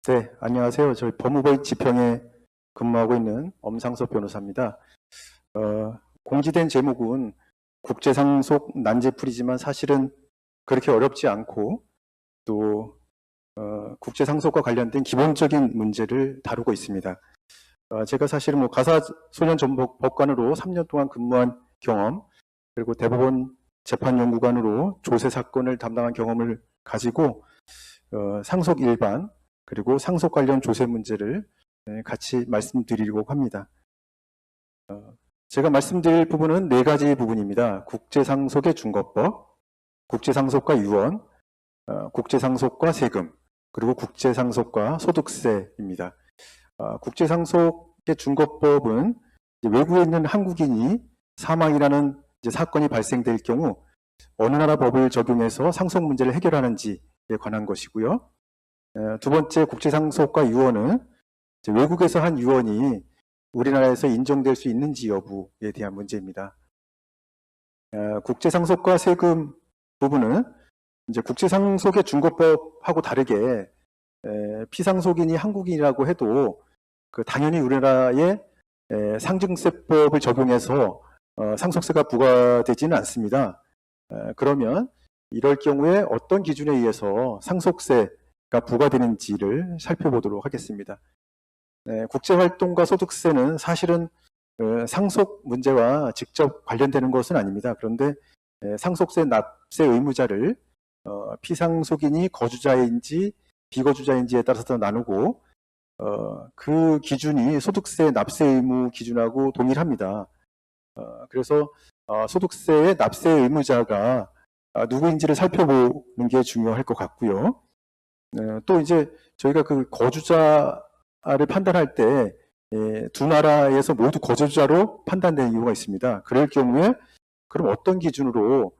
네, 안녕하세요. 저희 법무부의 지평에 근무하고 있는 엄상섭 변호사입니다. 공지된 제목은 국제상속 난제풀이지만 사실은 그렇게 어렵지 않고 또 국제상속과 관련된 기본적인 문제를 다루고 있습니다. 제가 사실은 가사소년전법관으로 3년 동안 근무한 경험, 그리고 대법원 재판연구관으로 조세 사건을 담당한 경험을 가지고 상속 일반 그리고 상속 관련 조세 문제를 같이 말씀드리려고 합니다. 제가 말씀드릴 부분은 네 가지 부분입니다. 국제상속의 준거법, 국제상속과 유언, 국제상속과 세금, 그리고 국제상속과 소득세입니다. 국제상속의 준거법은 외국에 있는 한국인이 사망이라는 사건이 발생될 경우 어느 나라 법을 적용해서 상속 문제를 해결하는지에 관한 것이고요. 두 번째, 국제상속과 유언은 외국에서 한 유언이 우리나라에서 인정될 수 있는지 여부에 대한 문제입니다. 국제상속과 세금 부분은 국제상속의 준거법하고 다르게 피상속인이 한국인이라고 해도 당연히 우리나라의 상증세법을 적용해서 상속세가 부과되지는 않습니다. 그러면 이럴 경우에 어떤 기준에 의해서 상속세가 부과되는지를 살펴보도록 하겠습니다. 국제활동과 소득세는 사실은 상속 문제와 직접 관련되는 것은 아닙니다. 그런데 상속세 납세 의무자를 피상속인이 거주자인지 비거주자인지에 따라서 나누고 그 기준이 소득세 납세 의무 기준하고 동일합니다. 그래서 소득세의 납세 의무자가 누구인지를 살펴보는 게 중요할 것 같고요. 또 이제 저희가 그 거주자를 판단할 때 두 나라에서 모두 거주자로 판단되는 이유가 있습니다. 그럴 경우에 그럼 어떤 기준으로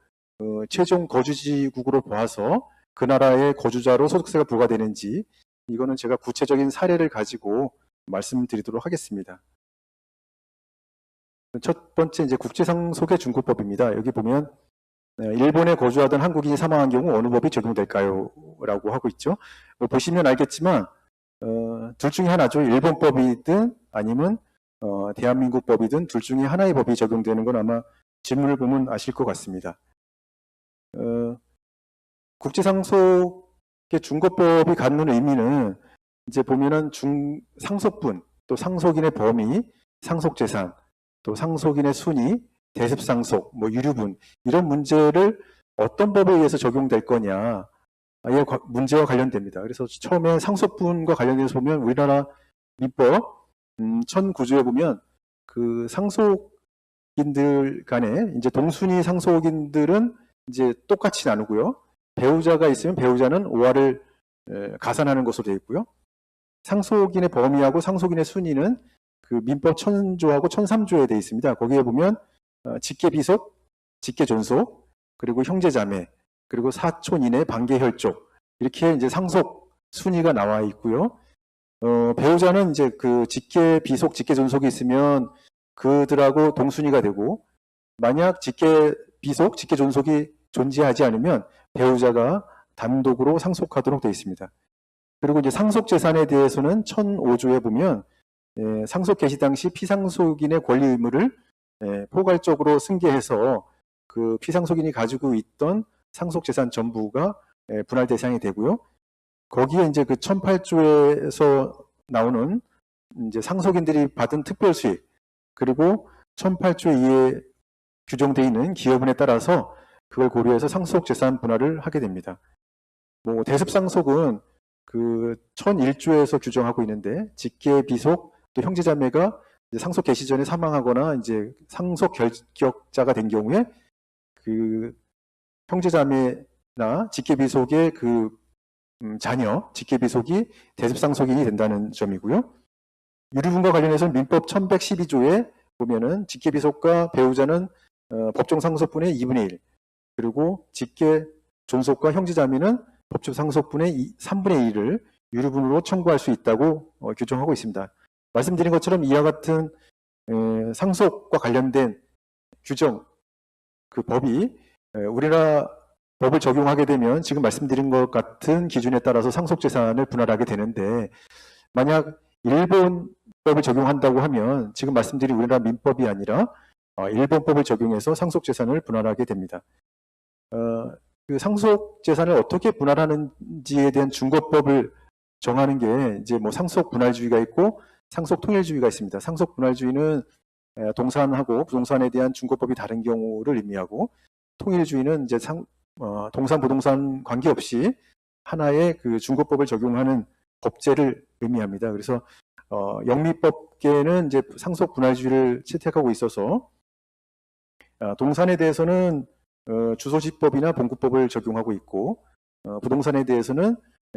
최종 거주지국으로 보아서 그 나라의 거주자로 소득세가 부과되는지, 이거는 제가 구체적인 사례를 가지고 말씀드리도록 하겠습니다. 첫 번째, 이제 국제상속의 준거법입니다. 여기 보면 일본에 거주하던 한국인이 사망한 경우 어느 법이 적용될까요? 라고 하고 있죠. 보시면 알겠지만 둘 중에 하나죠. 일본법이든 아니면 대한민국 법이든 둘 중에 하나의 법이 적용되는 건 아마 질문을 보면 아실 것 같습니다. 국제상속의 준거법이 갖는 의미는 이제 보면은 상속분, 또 상속인의 범위, 상속재산, 또 상속인의 순위, 대습상속, 유류분, 이런 문제를 어떤 법에 의해서 적용될 거냐, 의 문제와 관련됩니다. 그래서 처음에 상속분과 관련해서 보면 우리나라 민법 1009조에 보면 그 상속인들 간에 이제 동순위 상속인들은 이제 똑같이 나누고요. 배우자가 있으면 배우자는 5화를 가산하는 것으로 되어 있고요. 상속인의 범위하고 상속인의 순위는 그 민법 1000조하고 1003조에 되어 있습니다. 거기에 보면 직계비속, 직계존속, 그리고 형제자매, 그리고 사촌 이내 반계혈족, 이렇게 이제 상속 순위가 나와 있고요. 배우자는 이제 그 직계비속, 직계존속이 있으면 그들하고 동순위가 되고, 만약 직계비속, 직계존속이 존재하지 않으면 배우자가 단독으로 상속하도록 되어 있습니다. 그리고 이제 상속재산에 대해서는 1005조에 보면 상속 개시 당시 피상속인의 권리 의무를 포괄적으로 승계해서 그 피상속인이 가지고 있던 상속재산 전부가 분할 대상이 되고요. 거기에 이제 그 1008조에서 나오는 이제 상속인들이 받은 특별수익, 그리고 1008조 이에 규정되어 있는 기여분에 따라서 그걸 고려해서 상속재산 분할을 하게 됩니다. 대습상속은 그 1001조에서 규정하고 있는데, 직계비속 또 형제자매가 상속 개시 전에 사망하거나 이제 상속 결격자가 된 경우에 그 형제자매나 직계비속의 그 자녀, 직계비속이 대습상속인이 된다는 점이고요. 유류분과 관련해서는 민법 1112조에 보면은 직계비속과 배우자는 법정 상속분의 2분의 1, 그리고 직계존속과 형제자매는 법정 상속분의 3분의 1을 유류분으로 청구할 수 있다고 규정하고 있습니다. 말씀드린 것처럼 이와 같은 상속과 관련된 규정, 그 법이 우리나라 법을 적용하게 되면 지금 말씀드린 것 같은 기준에 따라서 상속재산을 분할하게 되는데, 만약 일본법을 적용한다고 하면 지금 말씀드린 우리나라 민법이 아니라 일본법을 적용해서 상속재산을 분할하게 됩니다. 그 상속재산을 어떻게 분할하는지에 대한 준거법을 정하는 게 이제 뭐 상속분할주의가 있고 상속통일주의가 있습니다. 상속분할주의는 동산하고 부동산에 대한 준거법이 다른 경우를 의미하고, 통일주의는 이제 동산 부동산 관계없이 하나의 그 준거법을 적용하는 법제를 의미합니다. 그래서 영미법계는 이제 상속분할주의를 채택하고 있어서 동산에 대해서는 주소지법이나 본구법을 적용하고 있고, 부동산에 대해서는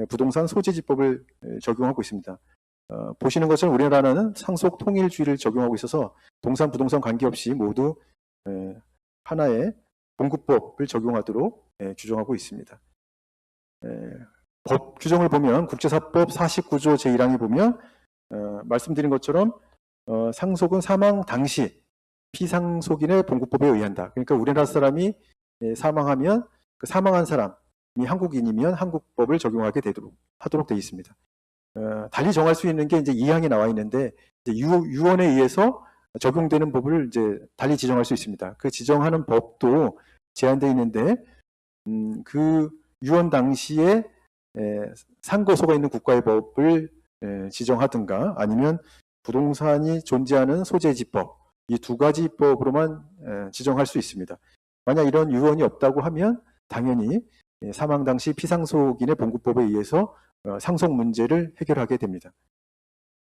부동산 소재지법을 적용하고 있습니다. 보시는 것처럼 우리나라는 상속통일주의를 적용하고 있어서 동산 부동산 관계없이 모두 하나의 본구법을 적용하도록 규정하고 있습니다. 법 규정을 보면 국제사법 49조 제1항에 보면 말씀드린 것처럼 상속은 사망 당시 피상속인의 본구법에 의한다. 그러니까 우리나라 사람이 사망하면 그 사망한 사람이 한국인이면 한국법을 적용하게 하도록 되어 있습니다. 달리 정할 수 있는 게 이제 2항에 나와 있는데, 이제 유언에 의해서 적용되는 법을 이제 달리 지정할 수 있습니다. 그 지정하는 법도 제한되어 있는데, 그 유언 당시에 상고소가 있는 국가의 법을 지정하든가, 아니면 부동산이 존재하는 소재지법, 이 두 가지 법으로만 지정할 수 있습니다. 만약 이런 유언이 없다고 하면 당연히 사망 당시 피상속인의 본구법에 의해서 상속 문제를 해결하게 됩니다.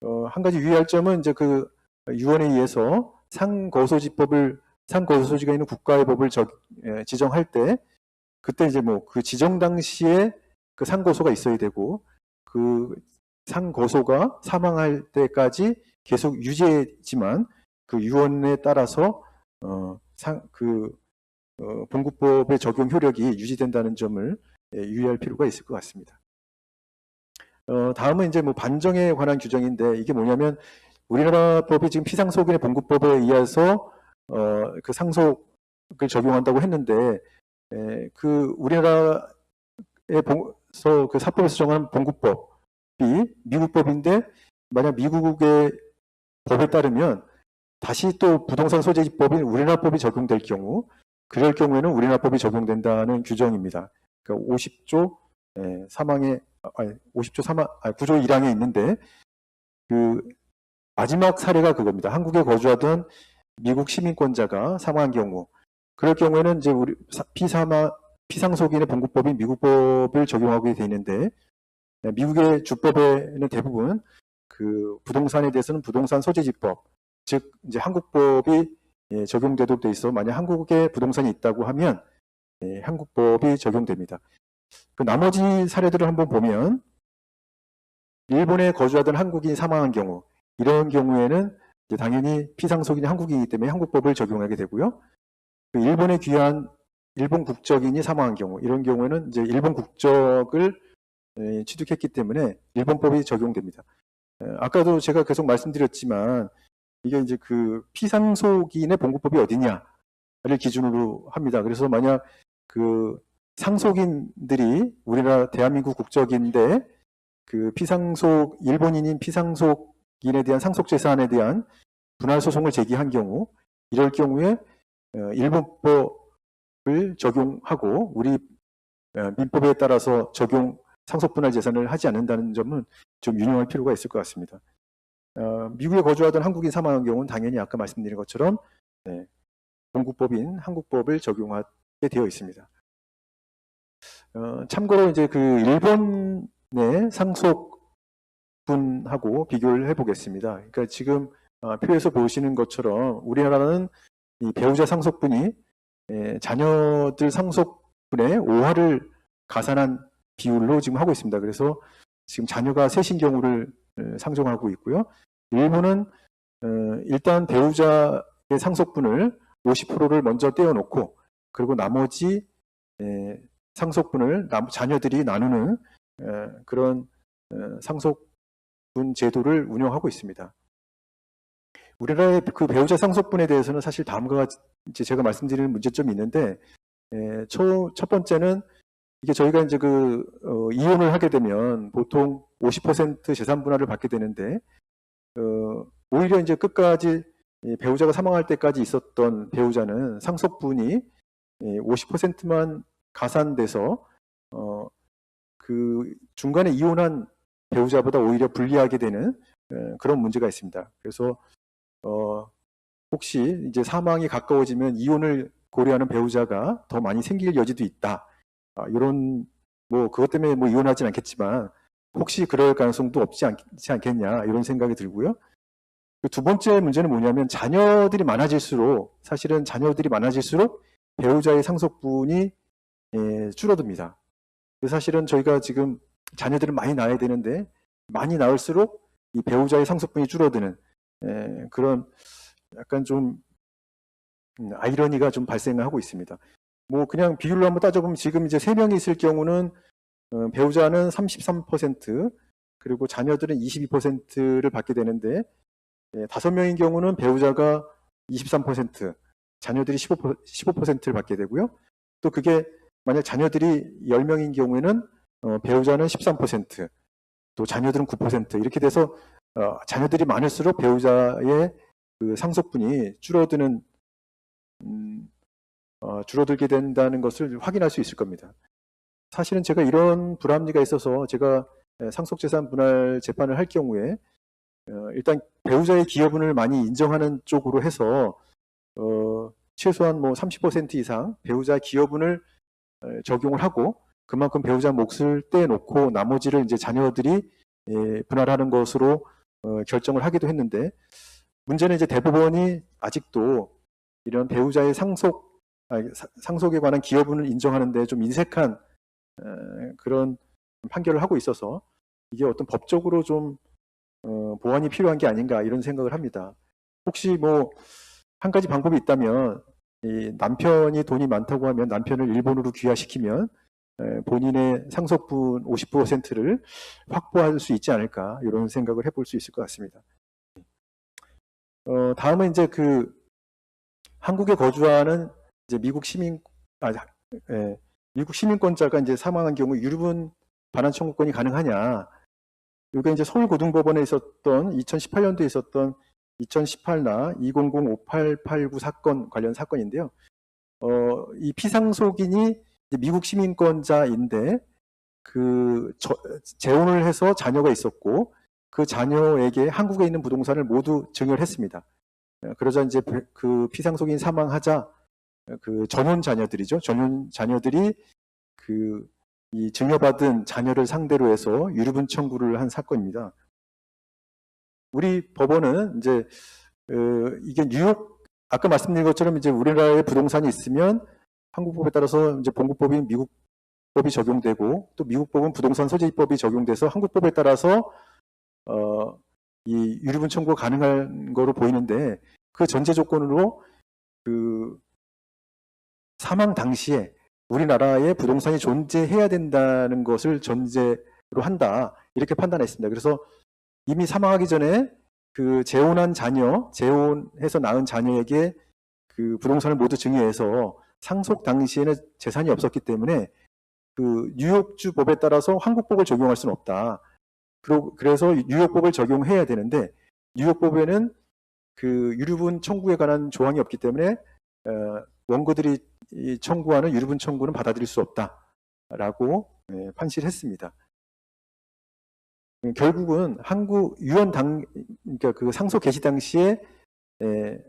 한 가지 유의할 점은 이제 그 유언에 의해서 상거소지가 있는 국가의 법을 지정할 때, 그때 이제 뭐 그 지정 당시에 그 상거소가 있어야 되고, 그 상거소가 사망할 때까지 계속 유지지만 그 유언에 따라서 본구법의 적용 효력이 유지된다는 점을 유의할 필요가 있을 것 같습니다. 다음은 이제 뭐 반정에 관한 규정인데, 이게 뭐냐면 우리나라 법이 지금 피상속인의 본구법에 의해서 그 상속을 적용한다고 했는데, 그 우리나라에서 그 사법에서 정한 본구법이 미국법인데, 만약 미국의 법에 따르면 다시 또 부동산 소재지법인 우리나라 법이 적용될 경우, 그럴 경우에는 우리나라 법이 적용된다는 규정입니다. 그러니까 50조 9조 1항에 있는데, 그 마지막 사례가 그겁니다. 한국에 거주하던 미국 시민권자가 사망한 경우, 그럴 경우에는 이제 우리 피상속인의 본구법인 미국법을 적용하게 되어 있는데, 미국의 주법에는 대부분 그 부동산에 대해서는 부동산 소재지법, 즉 이제 한국법이 적용되도록 돼 있어, 만약 한국에 부동산이 있다고 하면 한국법이 적용됩니다. 그 나머지 사례들을 한번 보면, 일본에 거주하던 한국인이 사망한 경우, 이런 경우에는 이제 당연히 피상속인이 한국인이기 때문에 한국법을 적용하게 되고요. 그 일본에 귀한 일본 국적인이 사망한 경우, 이런 경우에는 이제 일본 국적을 취득했기 때문에 일본법이 적용됩니다. 아까도 제가 계속 말씀드렸지만, 이게 이제 그 피상속인의 본구법이 어디냐를 기준으로 합니다. 그래서 만약 그 상속인들이 우리나라 대한민국 국적인데, 그 일본인인 피상속인에 대한 상속재산에 대한 분할소송을 제기한 경우, 이럴 경우에 일본법을 적용하고 우리 민법에 따라서 상속분할재산을 하지 않는다는 점은 좀 유념할 필요가 있을 것 같습니다. 미국에 거주하던 한국인 사망한 경우는 당연히 아까 말씀드린 것처럼 본구법인 한국법을 적용하게 되어 있습니다. 참고로 이제 그 일본의 상속분하고 비교를 해보겠습니다. 그러니까 지금 표에서 보시는 것처럼 우리나라는 이 배우자 상속분이 자녀들 상속분의 5할을 가산한 비율로 지금 하고 있습니다. 그래서 지금 자녀가 셋인 경우를 상정하고 있고요. 일본은 일단 배우자의 상속분을 50%를 먼저 떼어놓고, 그리고 나머지 상속분을 자녀들이 나누는 그런 상속분 제도를 운영하고 있습니다. 우리나라의 그 배우자 상속분에 대해서는 사실 다음과 같이 제가 말씀드리는 문제점이 있는데, 첫 번째는 이게 저희가 이제 이혼을 하게 되면 보통 50% 재산 분할을 받게 되는데, 오히려 이제 끝까지 배우자가 사망할 때까지 있었던 배우자는 상속분이 50%만 가산돼서, 그 중간에 이혼한 배우자보다 오히려 불리하게 되는 그런 문제가 있습니다. 그래서, 혹시 이제 사망이 가까워지면 이혼을 고려하는 배우자가 더 많이 생길 여지도 있다. 이런, 그것 때문에 이혼하진 않겠지만, 혹시 그럴 가능성도 없지 않겠냐, 이런 생각이 들고요. 두 번째 문제는 뭐냐면, 사실은 자녀들이 많아질수록 배우자의 상속분이 줄어듭니다. 사실은 저희가 지금 자녀들을 많이 낳아야 되는데, 많이 낳을수록 이 배우자의 상속분이 줄어드는 그런 약간 좀 아이러니가 좀 발생하고 있습니다. 그냥 비율로 한번 따져보면 지금 이제 3명이 있을 경우는 배우자는 33%, 그리고 자녀들은 22%를 받게 되는데, 5명인 경우는 배우자가 23%, 자녀들이 15%를 받게 되고요. 또 그게 만약 자녀들이 10명인 경우에는 배우자는 13%, 또 자녀들은 9%, 이렇게 돼서 자녀들이 많을수록 배우자의 그 상속분이 줄어들게 된다는 것을 확인할 수 있을 겁니다. 사실은 제가 이런 불합리가 있어서 제가 상속재산 분할 재판을 할 경우에 일단 배우자의 기여분을 많이 인정하는 쪽으로 해서 최소한 30% 이상 배우자 기여분을 적용을 하고, 그만큼 배우자 몫을 떼놓고 나머지를 이제 자녀들이 분할하는 것으로 결정을 하기도 했는데, 문제는 이제 대법원이 아직도 이런 배우자의 상속에 관한 기여분을 인정하는데 좀 인색한 그런 판결을 하고 있어서, 이게 어떤 법적으로 좀 보완이 필요한 게 아닌가, 이런 생각을 합니다. 혹시 한 가지 방법이 있다면, 이 남편이 돈이 많다고 하면 남편을 일본으로 귀화시키면 본인의 상속분 50%를 확보할 수 있지 않을까, 이런 생각을 해볼 수 있을 것 같습니다. 다음은 이제 한국에 거주하는 이제 미국 시민권자가 이제 사망한 경우 유류분 반환 청구권이 가능하냐. 이게 이제 서울고등법원에 있었던 2018년도에 있었던 2018나 20058889 사건 관련 사건인데요. 이 피상속인이 미국 시민권자인데 재혼을 해서 자녀가 있었고, 그 자녀에게 한국에 있는 부동산을 모두 증여를 했습니다. 그러자 이제 그 피상속인이 사망하자 전혼 자녀들이죠. 전혼 자녀들이 이 증여받은 자녀를 상대로 해서 유류분 청구를 한 사건입니다. 우리 법원은 이제 이게 아까 말씀드린 것처럼 이제 우리나라에 부동산이 있으면 한국법에 따라서 이제 본국법인 미국법이 적용되고, 또 미국법은 부동산 소재입법이 적용돼서 한국법에 따라서 이 유류분 청구가 가능한 거로 보이는데, 그 전제 조건으로 사망 당시에 우리나라에 부동산이 존재해야 된다는 것을 전제로 한다, 이렇게 판단했습니다. 그래서 이미 사망하기 전에 재혼해서 낳은 자녀에게 부동산을 모두 증여해서 상속 당시에는 재산이 없었기 때문에 뉴욕주 법에 따라서 한국법을 적용할 수는 없다. 그래서 뉴욕법을 적용해야 되는데, 뉴욕법에는 유류분 청구에 관한 조항이 없기 때문에 원고들이 청구하는 유류분 청구는 받아들일 수 없다라고 판시를 했습니다. 결국은 그러니까 상속 개시 당시에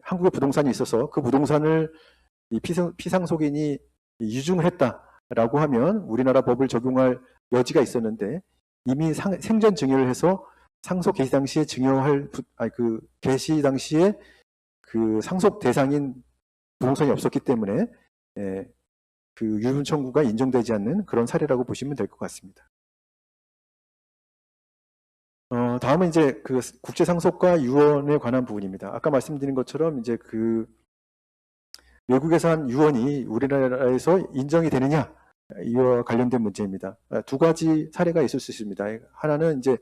한국에 부동산이 있어서 그 부동산을 이 피상속인이 유증을 했다라고 하면 우리나라 법을 적용할 여지가 있었는데, 이미 생전 증여를 해서 상속 개시 당시에 개시 당시에 상속 대상인 부동산이 없었기 때문에 유류분 청구가 인정되지 않는 그런 사례라고 보시면 될 것 같습니다. 다음은 이제 국제상속과 유언에 관한 부분입니다. 아까 말씀드린 것처럼 이제 외국에서 한 유언이 우리나라에서 인정이 되느냐, 이와 관련된 문제입니다. 두 가지 사례가 있을 수 있습니다. 하나는 이제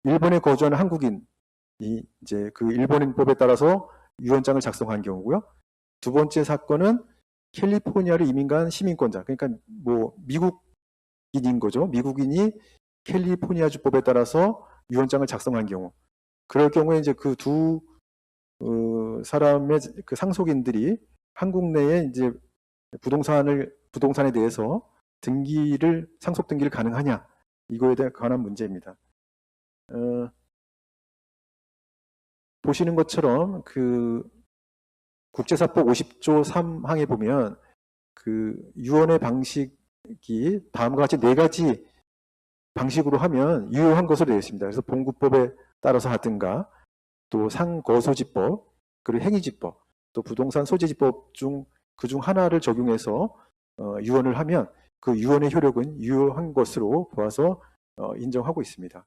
일본에 거주하는 한국인이 이제 일본인법에 따라서 유언장을 작성한 경우고요. 두 번째 사건은 캘리포니아를 이민 간 시민권자, 그러니까 미국 미국인인 거죠. 미국인이 캘리포니아 주법에 따라서 유언장을 작성한 경우, 그럴 경우에 이제 그 두 사람의 그 상속인들이 한국 내에 이제 부동산에 대해서 상속 등기를 가능하냐, 이거에 관한 문제입니다. 보시는 것처럼 그 국제사법 50조 3항에 보면 그 유언의 방식이 다음과 같이 4가지 방식으로 하면 유효한 것으로 되어 있습니다. 그래서 봉구법에 따라서 하든가, 또 상거소지법, 그리고 행위지법, 또 부동산 소재지법 중 그중 하나를 적용해서 유언을 하면 그 유언의 효력은 유효한 것으로 보아서 인정하고 있습니다.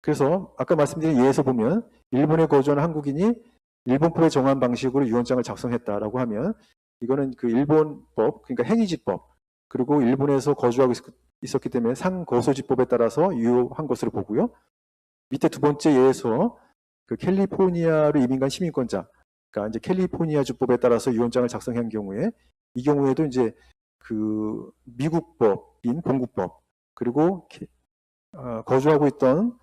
그래서 아까 말씀드린 예에서 보면 일본에 거주하는 한국인이 일본법에 정한 방식으로 유언장을 작성했다라고 하면 이거는 그 일본법, 그러니까 행위지법, 그리고 일본에서 거주하고 있었기 때문에 상거소지법에 따라서 유효한 것으로 보고요. 밑에 두 번째 예에서 그 캘리포니아로 이민 간 시민권자, 그러니까 이제 캘리포니아 주법에 따라서 유언장을 작성한 경우에, 이 경우에도 이제 그 미국법인 봉구법, 그리고 거주하고 있던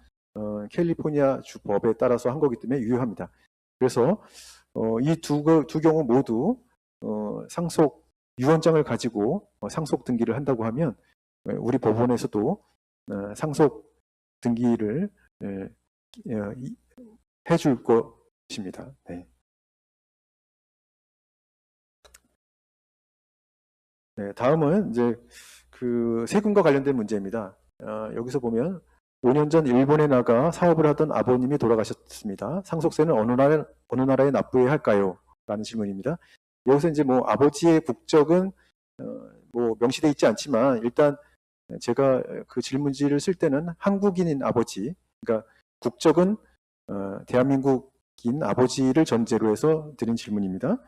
캘리포니아 주법에 따라서 한 거기 때문에 유효합니다. 그래서 이 두 경우 모두 상속 유언장을 가지고 상속 등기를 한다고 하면 우리 법원에서도 상속 등기를 해줄 것입니다. 네. 네, 다음은 이제 그 세금과 관련된 문제입니다. 여기서 보면 5년 전 일본에 나가 사업을 하던 아버님이 돌아가셨습니다. 상속세는 어느 나라에 납부해야 할까요? 라는 질문입니다. 여기서 이제 뭐 아버지의 국적은 뭐 명시되어 있지 않지만, 일단 제가 그 질문지를 쓸 때는 한국인인 아버지, 그러니까 국적은 대한민국인 아버지를 전제로 해서 드린 질문입니다.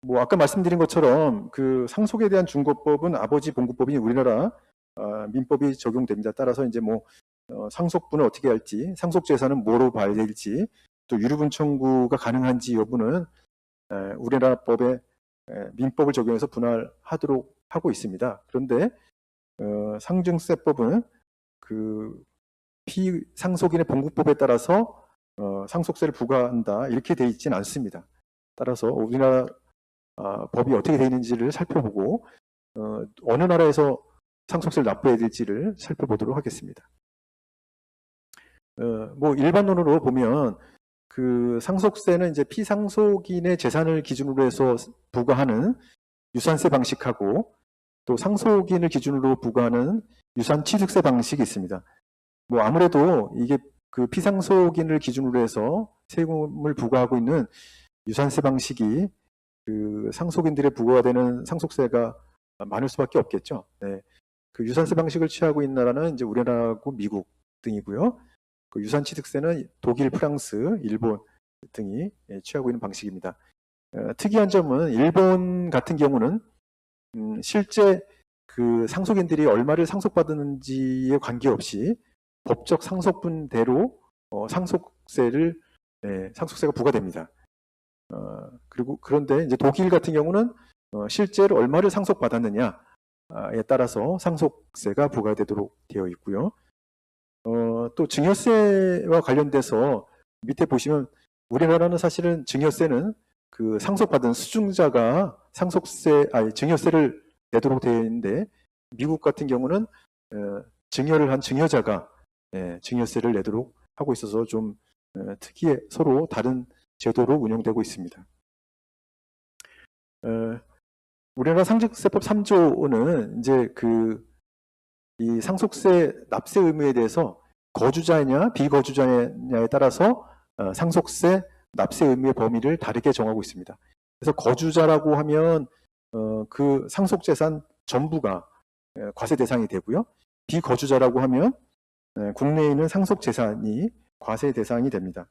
뭐 아까 말씀드린 것처럼 그 상속에 대한 중거법은 아버지 봉구법이 우리나라 민법이 적용됩니다. 따라서 이제 뭐 상속분을 어떻게 할지, 상속재산은 뭐로 봐야 될지, 또 유류분 청구가 가능한지 여부는 우리나라 법의 민법을 적용해서 분할하도록 하고 있습니다. 그런데 상증세법은 그 피상속인의 봉구법에 따라서 상속세를 부과한다, 이렇게 되어 있지는 않습니다. 따라서 우리나라 법이 어떻게 되어 있는지를 살펴보고 어느 나라에서 상속세를 납부해야 될지를 살펴보도록 하겠습니다. 뭐 일반론으로 보면 그 상속세는 이제 피상속인의 재산을 기준으로 해서 부과하는 유산세 방식하고, 또 상속인을 기준으로 부과하는 유산취득세 방식이 있습니다. 뭐 아무래도 이게 그 피상속인을 기준으로 해서 세금을 부과하고 있는 유산세 방식이 그 상속인들의 부과가 되는 상속세가 많을 수밖에 없겠죠. 네. 그 유산세 방식을 취하고 있는 나라는 이제 우리나라하고 미국 등이고요. 그 유산취득세는 독일, 프랑스, 일본 등이 취하고 있는 방식입니다. 특이한 점은 일본 같은 경우는 실제 그 상속인들이 얼마를 상속받았는지에 관계없이 법적 상속분대로 상속세가 부과됩니다. 그리고 그런데 이제 독일 같은 경우는 실제로 얼마를 상속받았느냐에 따라서 상속세가 부과되도록 되어 있고요. 또 증여세와 관련돼서 밑에 보시면 우리나라는 사실은 증여세는 그 상속받은 수증자가 증여세를 내도록 되어 있는데, 미국 같은 경우는 증여를 한 증여자가 증여세를 내도록 하고 있어서 좀 특이해, 서로 다른 제도로 운영되고 있습니다. 우리나라 상속세법 3조는 이제 이 상속세 납세 의무에 대해서 거주자냐 비거주자냐에 따라서 상속세 납세 의무의 범위를 다르게 정하고 있습니다. 그래서 거주자라고 하면 그 상속재산 전부가 과세 대상이 되고요. 비거주자라고 하면 국내에 있는 상속재산이 과세 대상이 됩니다.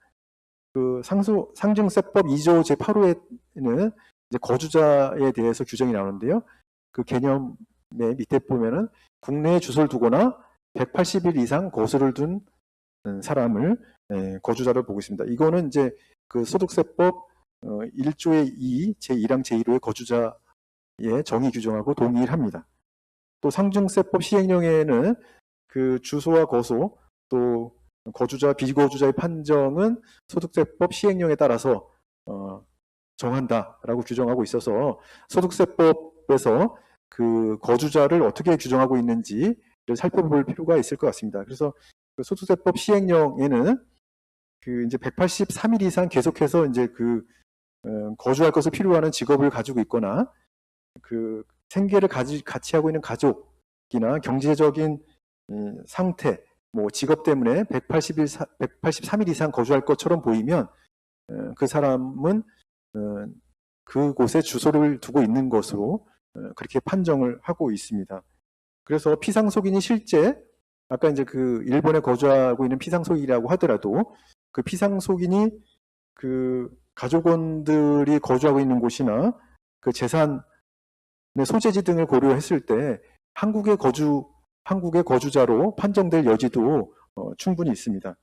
그 상증세법 2조 제8호에는 이제 거주자에 대해서 규정이 나오는데요. 그 개념의 밑에 보면은 국내에 주소를 두거나 180일 이상 거주를 둔 사람을 거주자로 보고 있습니다. 이거는 이제 그 소득세법 1조의 2 제1항 제1호의 거주자의 정의 규정하고 동일합니다. 또 상중세법 시행령에는 그 주소와 거소 또 거주자, 비거주자의 판정은 소득세법 시행령에 따라서 정한다라고 규정하고 있어서 소득세법에서 그 거주자를 어떻게 규정하고 있는지 살펴볼 필요가 있을 것 같습니다. 그래서 그 소득세법 시행령에는 그 이제 183일 이상 계속해서 이제 그 거주할 것을 필요로 하는 직업을 가지고 있거나 그 생계를 같이 하고 있는 가족이나 경제적인 상태, 뭐 직업 때문에 183일 이상 거주할 것처럼 보이면 그 사람은 그곳에 주소를 두고 있는 것으로 그렇게 판정을 하고 있습니다. 그래서 피상속인이 실제 아까 이제 그 일본에 거주하고 있는 피상속인이라고 하더라도 그 피상속인이 그 가족원들이 거주하고 있는 곳이나 그 재산의 소재지 등을 고려했을 때 한국의 거주자로 판정될 여지도 충분히 있습니다.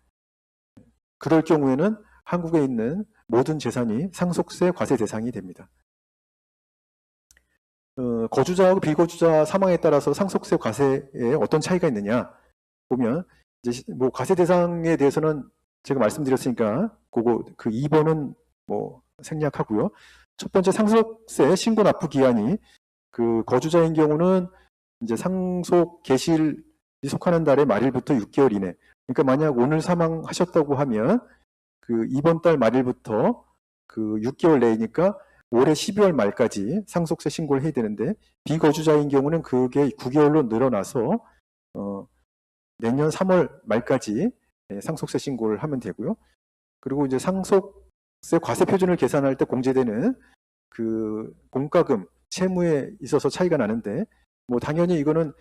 그럴 경우에는 한국에 있는 모든 재산이 상속세 과세 대상이 됩니다. 거주자하고 비거주자 사망에 따라서 상속세 과세에 어떤 차이가 있느냐 보면 이제 뭐 과세 대상에 대해서는 제가 말씀드렸으니까 그거 그 2번은 뭐 생략하고요. 첫 번째 상속세 신고 납부 기한이 그 거주자인 경우는 이제 상속 개시일이 속하는 달의 말일부터 6개월 이내. 그러니까 만약 오늘 사망하셨다고 하면 그 이번 달 말일부터 그 6개월 내니까 올해 12월 말까지 상속세 신고를 해야 되는데 비거주자인 경우는 그게 9개월로 늘어나서 내년 3월 말까지 상속세 신고를 하면 되고요. 그리고 이제 상속세 과세 표준을 계산할 때 공제되는 그 공과금 채무에 있어서 차이가 나는데 뭐 당연히 이거는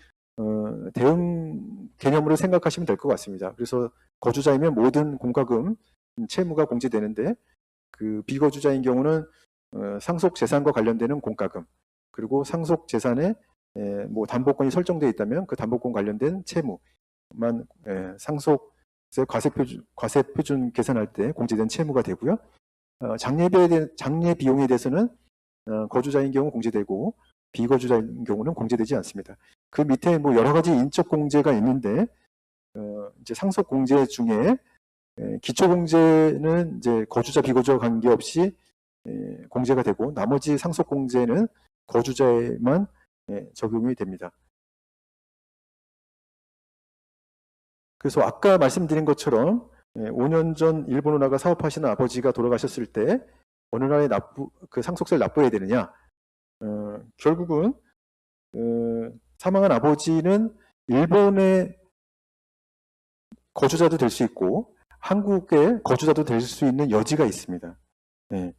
대응 개념으로 생각하시면 될 것 같습니다. 그래서 거주자이면 모든 공과금 채무가 공제되는데 그 비거주자인 경우는 상속 재산과 관련되는 공과금 그리고 상속 재산에 뭐 담보권이 설정되어 있다면 그 담보권 관련된 채무만 상속세 과세 표준 계산할 때 공제된 채무가 되고요. 장례 비용에 대해서는 거주자인 경우 공제되고 비거주자인 경우는 공제되지 않습니다. 그 밑에 뭐 여러 가지 인적 공제가 있는데 이제 상속 공제 중에 기초 공제는 이제 거주자 비거주자 관계없이 공제가 되고 나머지 상속 공제는 거주자에만 적용이 됩니다. 그래서 아까 말씀드린 것처럼 5년 전 일본으로 나가 사업하시는 아버지가 돌아가셨을 때 어느 나라에 그 상속세를 납부해야 되느냐? 결국은 사망한 아버지는 일본의 거주자도 될 수 있고 한국의 거주자도 될 수 있는 여지가 있습니다. 네.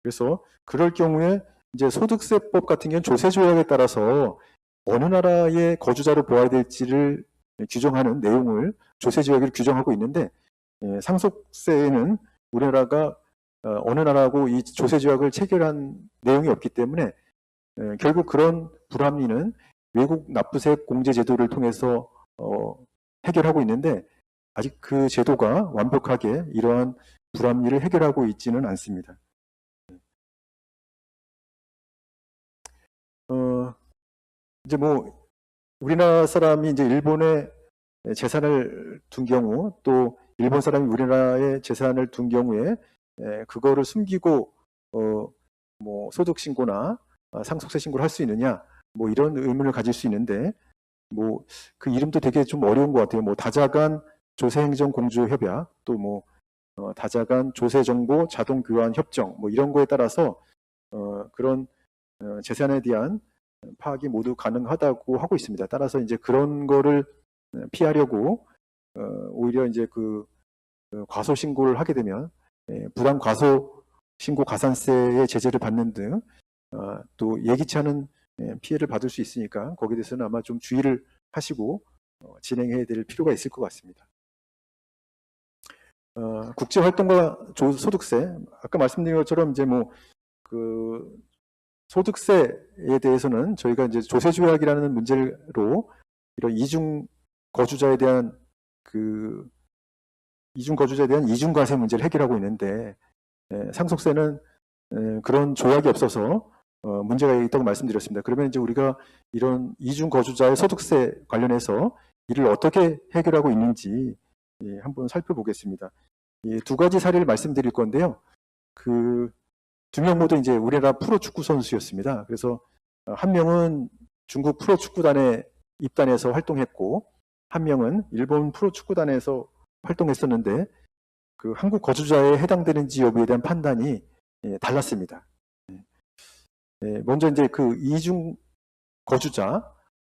그래서 그럴 경우에 이제 소득세법 같은 경우는 조세조약에 따라서 어느 나라의 거주자로 보아야 될지를 규정하는 내용을 조세조약을 규정하고 있는데 상속세에는 우리나라가 어느 나라하고 이 조세조약을 체결한 내용이 없기 때문에 결국 그런 불합리는 외국 납부세 공제 제도를 통해서 해결하고 있는데 아직 그 제도가 완벽하게 이러한 불합리를 해결하고 있지는 않습니다. 이제 뭐 우리나라 사람이 이제 일본에 재산을 둔 경우 또 일본 사람이 우리나라에 재산을 둔 경우에 그거를 숨기고 뭐 소득 신고나 상속세 신고를 할 수 있느냐 뭐 이런 의문을 가질 수 있는데 뭐 그 이름도 되게 좀 어려운 것 같아요. 뭐 다자간 조세행정 공조 협약 또 뭐 다자간 조세정보 자동 교환 협정 뭐 이런 거에 따라서 그런 재산에 대한 파악이 모두 가능하다고 하고 있습니다. 따라서 이제 그런 거를 피하려고 오히려 이제 그 과소 신고를 하게 되면 부당 과소 신고 가산세의 제재를 받는 등 또 예기치 않은 피해를 받을 수 있으니까 거기에 대해서는 아마 좀 주의를 하시고 진행해야 될 필요가 있을 것 같습니다. 국제활동가 소득세 아까 말씀드린 것처럼 이제 뭐 그 소득세에 대해서는 저희가 이제 조세조약이라는 문제로 이런 이중 거주자에 대한 이중과세 문제를 해결하고 있는데 상속세는 그런 조약이 없어서 문제가 있다고 말씀드렸습니다. 그러면 이제 우리가 이런 이중 거주자의 소득세 관련해서 이를 어떻게 해결하고 있는지 한번 살펴보겠습니다. 이 두 가지 사례를 말씀드릴 건데요. 그 두 명 모두 이제 우리나라 프로축구 선수였습니다. 그래서 한 명은 중국 프로축구단에 입단해서 활동했고, 한 명은 일본 프로축구단에서 활동했었는데, 그 한국 거주자에 해당되는지 여부에 대한 판단이 달랐습니다. 먼저 이제 그 이중 거주자,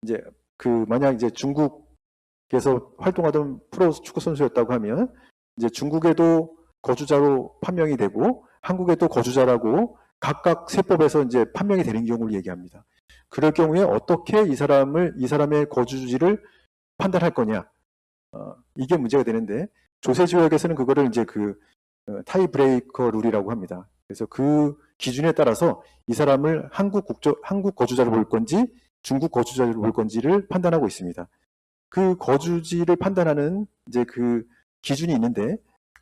이제 그 만약 이제 중국에서 활동하던 프로 축구 선수였다고 하면 이제 중국에도 거주자로 판명이 되고 한국에도 거주자라고 각각 세법에서 이제 판명이 되는 경우를 얘기합니다. 그럴 경우에 어떻게 이 사람의 거주지를 판단할 거냐, 이게 문제가 되는데, 조세조약에서는 그거를 이제 그 타이 브레이커 룰이라고 합니다. 그래서 그 기준에 따라서 이 사람을 한국 거주자로 볼 건지 중국 거주자로 볼 건지를 판단하고 있습니다. 그 거주지를 판단하는 이제 그 기준이 있는데,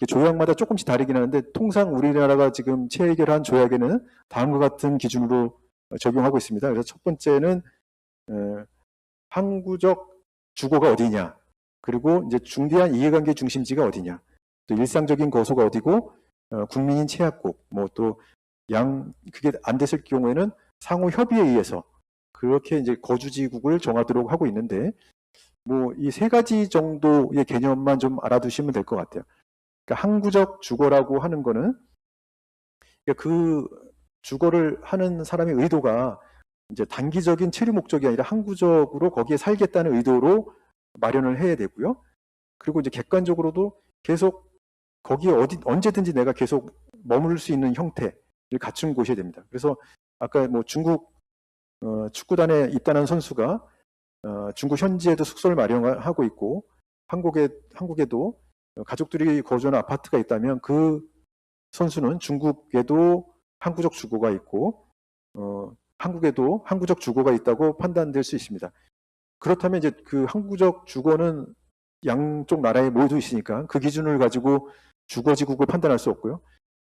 조약마다 조금씩 다르긴 하는데, 통상 우리나라가 지금 체결한 조약에는 다음과 같은 기준으로 적용하고 있습니다. 그래서 첫 번째는 항구적 주거가 어디냐, 그리고 이제 중대한 이해관계 중심지가 어디냐, 또 일상적인 거소가 어디고, 국민인 취약국, 뭐 또 그게 안 됐을 경우에는 상호 협의에 의해서 그렇게 이제 거주지국을 정하도록 하고 있는데, 뭐 이 세 가지 정도의 개념만 좀 알아두시면 될 것 같아요. 그러니까 항구적 주거라고 하는 거는 그 주거를 하는 사람의 의도가 이제 단기적인 체류 목적이 아니라 항구적으로 거기에 살겠다는 의도로 마련을 해야 되고요. 그리고 이제 객관적으로도 계속 거기에 언제든지 내가 계속 머무를 수 있는 형태를 갖춘 곳이어야 됩니다. 그래서 아까 뭐 중국 축구단에 입단한 선수가 중국 현지에도 숙소를 마련하고 있고, 한국에도 가족들이 거주하는 아파트가 있다면 그 선수는 중국에도 항구적 주거가 있고, 한국에도 항구적 주거가 있다고 판단될 수 있습니다. 그렇다면 이제 그 항구적 주거는 양쪽 나라에 모두 있으니까 그 기준을 가지고 주거지국을 판단할 수 없고요.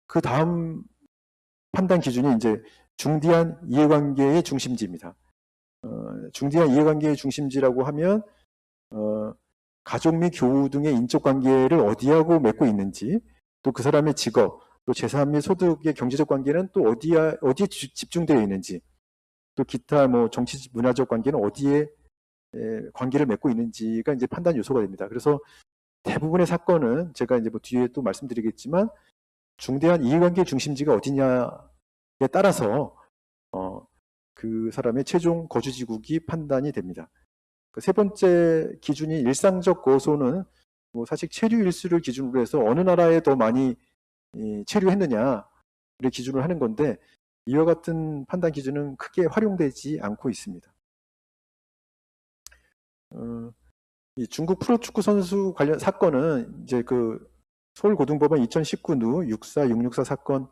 그 다음 판단 기준이 이제 중대한 이해관계의 중심지입니다. 중대한 이해관계의 중심지라고 하면 가족 및 교우 등의 인적 관계를 어디하고 맺고 있는지, 또 그 사람의 직업, 또 재산 및 소득의 경제적 관계는 또 어디에 집중되어 있는지, 또 기타 뭐 정치 문화적 관계는 어디에 관계를 맺고 있는지가 이제 판단 요소가 됩니다. 그래서 대부분의 사건은 제가 이제 뭐 뒤에 또 말씀드리겠지만 중대한 이해관계 중심지가 어디냐에 따라서 그 사람의 최종 거주지국이 판단이 됩니다. 그 세 번째 기준이 일상적 거소는 뭐 사실 체류 일수를 기준으로 해서 어느 나라에 더 많이 체류했느냐를 기준으로 하는 건데, 이와 같은 판단 기준은 크게 활용되지 않고 있습니다. 이 중국 프로축구 선수 관련 사건은 이제 그 서울고등법원 2019년 64664 사건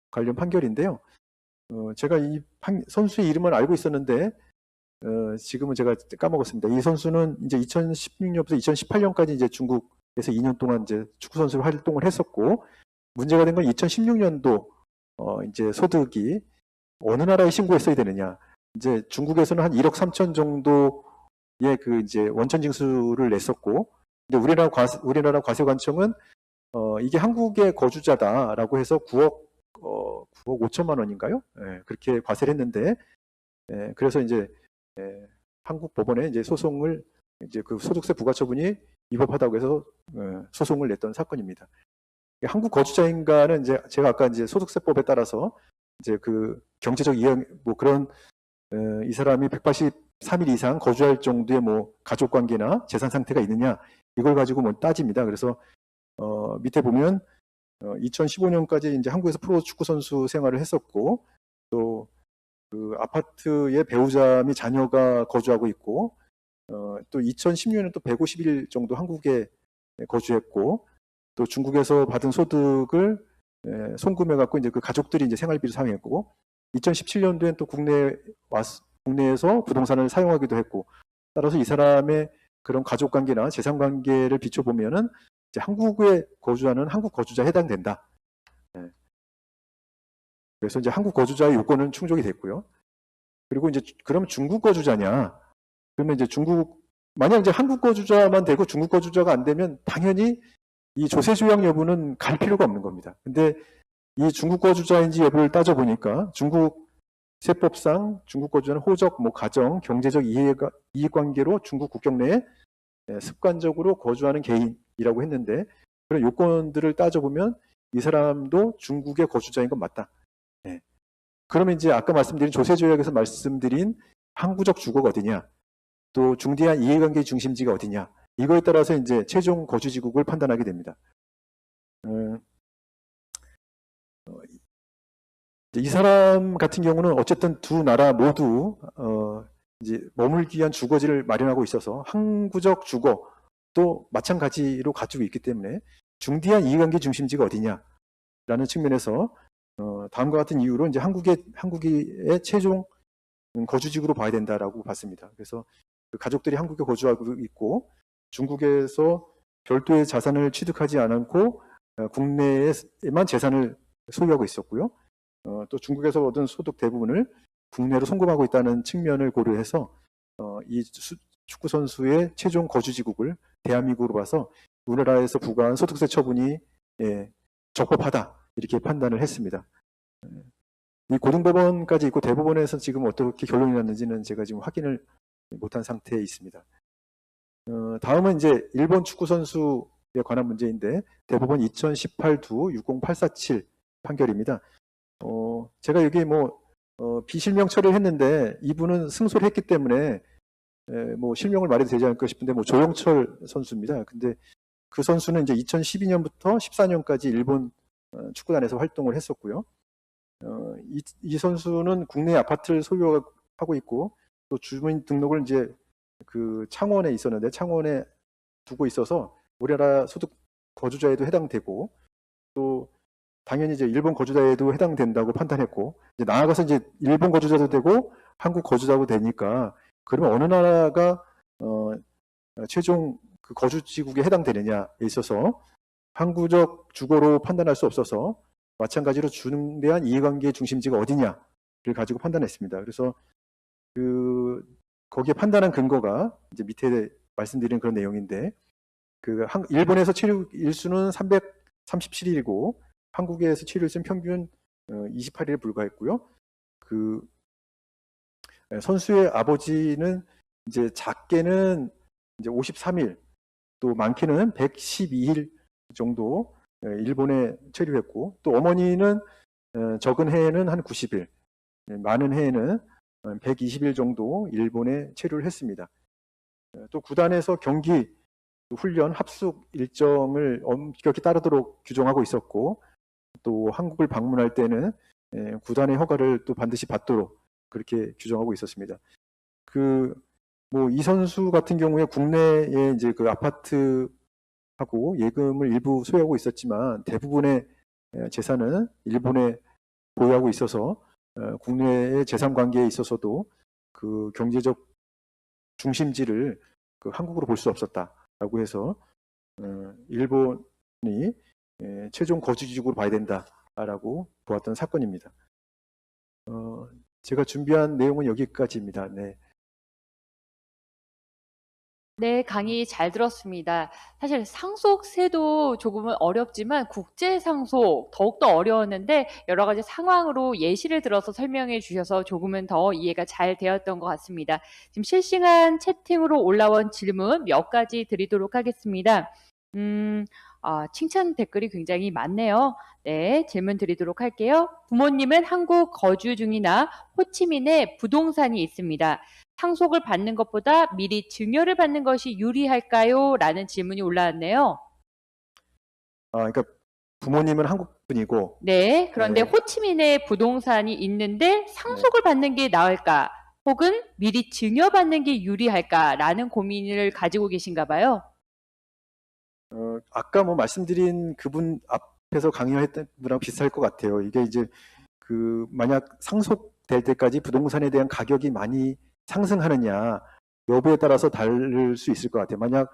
관련 판결인데요. 제가 이 선수의 이름을 알고 있었는데 지금은 제가 까먹었습니다. 이 선수는 이제 2016년부터 2018년까지 이제 중국에서 2년 동안 이제 축구 선수로 활동을 했었고, 문제가 된 건 2016년도 이제 소득이 어느 나라에 신고했어야 되느냐. 이제 중국에서는 한 1억 3천 정도의 그 이제 원천 징수를 냈었고, 근데 우리나라 과세관청은 이게 한국의 거주자다라고 해서 9억 5천만 원인가요? 그렇게 과세를 했는데, 그래서 이제 한국 법원에 이제 소송을, 이제 그 소득세 부과처분이 위법하다고 해서 소송을 냈던 사건입니다. 한국 거주자인가는 이제 제가 아까 이제 소득세법에 따라서 이제 그 경제적 이행 뭐 그런 이 사람이 183일 이상 거주할 정도의 뭐 가족 관계나 재산 상태가 있느냐, 이걸 가지고 뭐 따집니다. 그래서 밑에 보면 2015년까지 이제 한국에서 프로 축구 선수 생활을 했었고, 또 그 아파트에 배우자 및 자녀가 거주하고 있고, 또 2010년에 또 150일 정도 한국에 거주했고, 또 중국에서 받은 소득을 송금해 갖고 이제 그 가족들이 이제 생활비를 사용했고, 2017년도엔 또 국내에서 부동산을 사용하기도 했고, 따라서 이 사람의 그런 가족 관계나 재산 관계를 비춰보면은 이제 한국에 거주하는 한국 거주자에 해당된다. 그래서 이제 한국 거주자의 요건은 충족이 됐고요. 그리고 이제 그럼 중국 거주자냐? 그러면 이제 만약 이제 한국 거주자만 되고 중국 거주자가 안 되면 당연히 이 조세 조약 여부는 갈 필요가 없는 겁니다. 근데 이 중국 거주자인지 여부를 따져보니까 중국 세법상 중국 거주자는 호적, 뭐 가정, 경제적 이해관계로 중국 국경 내에 습관적으로 거주하는 개인이라고 했는데 그런 요건들을 따져보면 이 사람도 중국의 거주자인 건 맞다. 네. 그러면 이제 아까 말씀드린 조세조약에서 말씀드린 항구적 주거가 어디냐, 또 중대한 이해관계 중심지가 어디냐, 이거에 따라서 이제 최종 거주지국을 판단하게 됩니다. 이 사람 같은 경우는 어쨌든 두 나라 모두 이제 머물기 위한 주거지를 마련하고 있어서 항구적 주거도 마찬가지로 가지고 있기 때문에 중대한 이해관계 중심지가 어디냐라는 측면에서 다음과 같은 이유로 이제 한국의 최종 거주지구로 봐야 된다라고 봤습니다. 그래서 그 가족들이 한국에 거주하고 있고 중국에서 별도의 자산을 취득하지 않고 국내에만 재산을 소유하고 있었고요. 또 중국에서 얻은 소득 대부분을 국내로 송금하고 있다는 측면을 고려해서 이 축구 선수의 최종 거주지국을 대한민국으로 봐서 우리나라에서 부과한 소득세 처분이 적법하다 이렇게 판단을 했습니다. 이 고등법원까지 있고 대법원에서 지금 어떻게 결론이 났는지는 제가 지금 확인을 못한 상태에 있습니다. 다음은 이제 일본 축구 선수에 관한 문제인데 대법원 2018두 60847 판결입니다. 제가 여기 비실명 처리를 했는데 이분은 승소를 했기 때문에 뭐 실명을 말해도 되지 않을까 싶은데 조영철 선수입니다. 근데 그 선수는 이제 2012년부터 14년까지 일본 축구단에서 활동을 했었고요. 이 선수는 국내 아파트를 소유하고 있고 또 주민 등록을 이제 그 창원에 있었는데 창원에 두고 있어서 우리나라 소득 거주자에도 해당되고 또 당연히 이제 일본 거주자에도 해당된다고 판단했고 이제 나아가서 이제 일본 거주자도 되고 한국 거주자도 되니까 그러면 어느 나라가 최종 그 거주지국에 해당되느냐에 있어서 항구적 주거로 판단할 수 없어서 마찬가지로 중대한 이해관계 중심지가 어디냐를 가지고 판단했습니다. 그래서 거기에 판단한 근거가 이제 밑에 말씀드린 그런 내용인데 일본에서 체류 일수는 337일이고 한국에서 체류 일수는 평균 28일에 불과했고요. 그 선수의 아버지는 이제 작게는 이제 53일, 또 많게는 112일 정도 일본에 체류했고, 또 어머니는 적은 해에는 한 90일, 많은 해에는 120일 정도 일본에 체류를 했습니다. 또 구단에서 경기, 훈련, 합숙 일정을 엄격히 따르도록 규정하고 있었고, 또 한국을 방문할 때는 구단의 허가를 또 반드시 받도록 그렇게 규정하고 있었습니다. 이 선수 같은 경우에 국내에 이제 그 아파트하고 예금을 일부 소유하고 있었지만 대부분의 재산은 일본에 보유하고 있어서 국내의 재산 관계에 있어서도 그 경제적 중심지를 한국으로 볼 수 없었다라고 해서 일본이 최종 거주지국으로 봐야 된다라고 보았던 사건입니다. 제가 준비한 내용은 여기까지입니다. 네. 네, 강의 잘 들었습니다. 사실 상속세도 조금은 어렵지만 국제상속 더욱더 어려웠는데 여러 가지 상황으로 예시를 들어서 설명해 주셔서 조금은 더 이해가 잘 되었던 것 같습니다. 지금 실시간 채팅으로 올라온 질문 몇 가지 드리도록 하겠습니다. 칭찬 댓글이 굉장히 많네요. 네, 질문 드리도록 할게요. 부모님은 한국 거주 중이나 호치민에 부동산이 있습니다. 상속을 받는 것보다 미리 증여를 받는 것이 유리할까요? 라는 질문이 올라왔네요. 그러니까 부모님은 한국 분이고. 네, 그런데 호치민에 부동산이 있는데 상속을 받는 게 나을까? 혹은 미리 증여받는 게 유리할까라는 고민을 가지고 계신가 봐요. 아까 말씀드린 그분 앞에서 강의했던 분하고 비슷할 것 같아요. 이게 이제 만약 상속될 때까지 부동산에 대한 가격이 많이 상승하느냐 여부에 따라서 다를 수 있을 것 같아요. 만약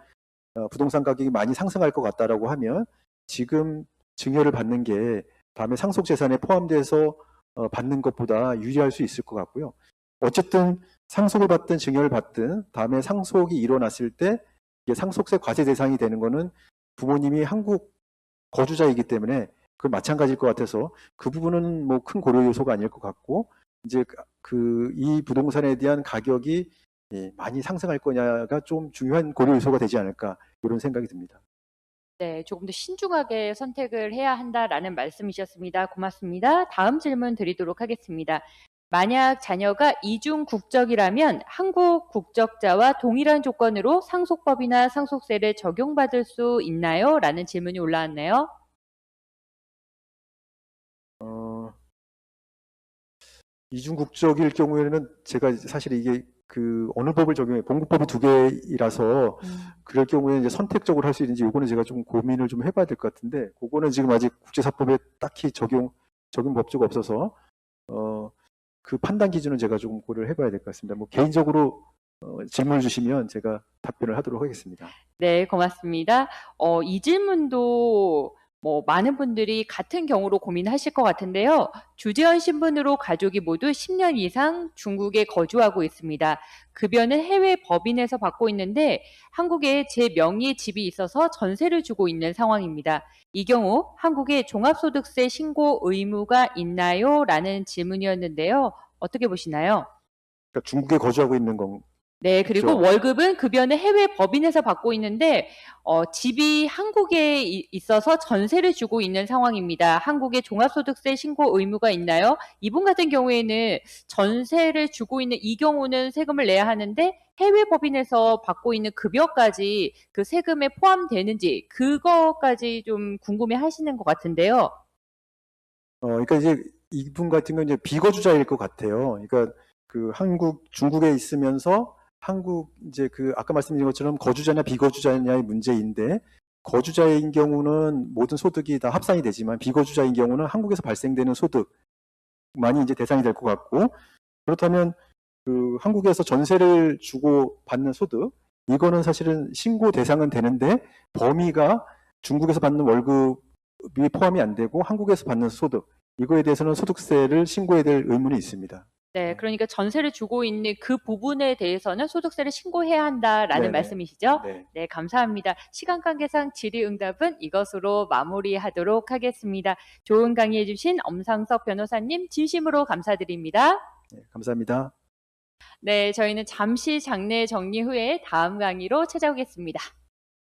부동산 가격이 많이 상승할 것 같다라고 하면 지금 증여를 받는 게 다음에 상속 재산에 포함돼서 받는 것보다 유리할 수 있을 것 같고요. 어쨌든 상속을 받든 증여를 받든 다음에 상속이 일어났을 때 이게 상속세 과세 대상이 되는 거는 부모님이 한국 거주자이기 때문에 그 마찬가지일 것 같아서 그 부분은 뭐 큰 고려 요소가 아닐 것 같고 이제 이 부동산에 대한 가격이 많이 상승할 거냐가 좀 중요한 고려 요소가 되지 않을까 이런 생각이 듭니다. 네, 조금 더 신중하게 선택을 해야 한다라는 말씀이셨습니다. 고맙습니다. 다음 질문 드리도록 하겠습니다. 만약 자녀가 이중 국적이라면 한국 국적자와 동일한 조건으로 상속법이나 상속세를 적용받을 수 있나요? 라는 질문이 올라왔네요. 이중 국적일 경우에는 제가 사실 이게 어느 법을 적용해 공급법이 두 개이라서 그럴 경우에 이제 선택적으로 할 수 있는지 요거는 제가 좀 고민을 좀 해봐야 될 것 같은데 그거는 지금 아직 국제사법에 딱히 적용 법조가 없어서 그 판단 기준은 제가 좀 고려를 해봐야 될 것 같습니다. 뭐 개인적으로 질문을 주시면 제가 답변을 하도록 하겠습니다. 네, 고맙습니다. 이 질문도 뭐 많은 분들이 같은 경우로 고민하실 것 같은데요. 주재원 신분으로 가족이 모두 10년 이상 중국에 거주하고 있습니다. 급여는 해외 법인에서 받고 있는데 한국에 제 명의의 집이 있어서 전세를 주고 있는 상황입니다. 이 경우 한국에 종합소득세 신고 의무가 있나요? 라는 질문이었는데요. 어떻게 보시나요? 그러니까 중국에 거주하고 있는 건 네, 그리고 그렇죠. 월급은 급여는 해외 법인에서 받고 있는데 집이 한국에 있어서 전세를 주고 있는 상황입니다. 한국에 종합소득세 신고 의무가 있나요? 이분 같은 경우에는 전세를 주고 있는 이 경우는 세금을 내야 하는데 해외 법인에서 받고 있는 급여까지 그 세금에 포함되는지 그거까지 좀 궁금해 하시는 것 같은데요. 그러니까 이제 이분 같은 건 이제 비거주자일 것 같아요. 그러니까 중국에 있으면서 한국 이제 아까 말씀드린 것처럼 거주자냐 비거주자냐의 문제인데 거주자인 경우는 모든 소득이 다 합산이 되지만 비거주자인 경우는 한국에서 발생되는 소득만이 이제 대상이 될 것 같고 그렇다면 한국에서 전세를 주고 받는 소득 이거는 사실은 신고 대상은 되는데 범위가 중국에서 받는 월급이 포함이 안 되고 한국에서 받는 소득 이거에 대해서는 소득세를 신고해야 될 의무는 있습니다. 네, 그러니까 전세를 주고 있는 그 부분에 대해서는 소득세를 신고해야 한다라는 네네. 말씀이시죠? 네. 네, 감사합니다. 시간 관계상 질의응답은 이것으로 마무리하도록 하겠습니다. 좋은 강의해 주신 엄상석 변호사님 진심으로 감사드립니다. 네, 감사합니다. 네, 저희는 잠시 장례 정리 후에 다음 강의로 찾아오겠습니다.